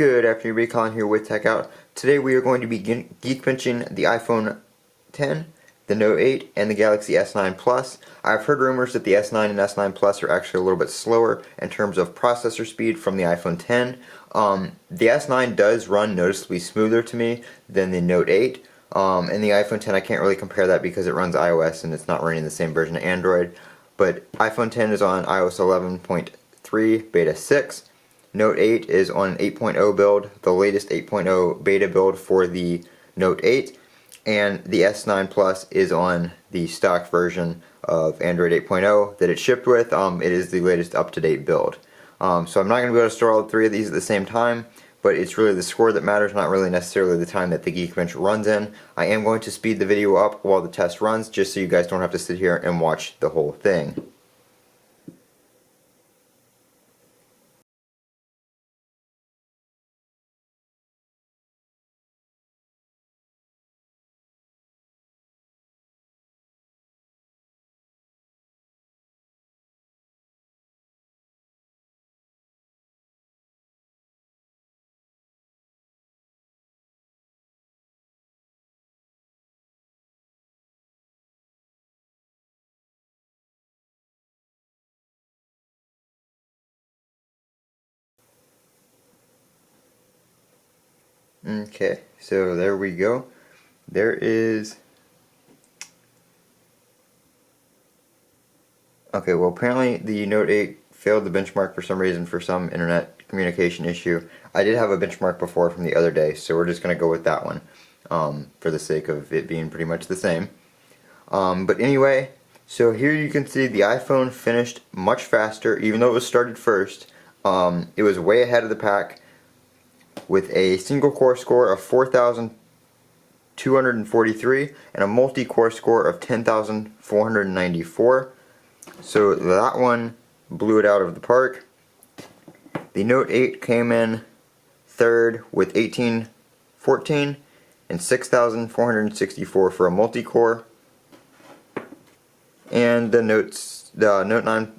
Good afternoon, everybody. Colin here with Tech Out. Today we are going to be geek benching the iPhone 10, the Note 8, and the Galaxy S9 Plus. I've heard rumors that the S9 and S9 Plus are actually a little bit slower in terms of processor speed from the iPhone 10. The S9 does run noticeably smoother to me than the Note 8. And the iPhone 10, I can't really compare that because it runs iOS and it's not running the same version of Android. But iPhone 10 is on iOS 11.3 Beta 6. Note 8 is on an 8.0 build, the latest 8.0 beta build for the Note 8, and the S9 Plus is on the stock version of Android 8.0 that it shipped with. It is the latest up-to-date build. So I'm not going to be able to store all three of these at the same time, but it's really the score that matters, not really necessarily the time that the Geekbench runs in. I am going to speed the video up while the test runs, just so you guys don't have to sit here and watch the whole thing. Okay, so there we go. There is... Okay, well apparently the Note 8 failed the benchmark for some reason, for some internet communication issue. I did have a benchmark before from the other day, so we're just going to go with that one for the sake of it being pretty much the same. But anyway, so here you can see the iPhone finished much faster, even though it was started first. It was way ahead of the pack with a single core score of 4,243 and a multi-core score of 10,494. So that one blew it out of the park. The Note 8 came in third with 1,814 and 6,464 for a multi-core. And the Note 9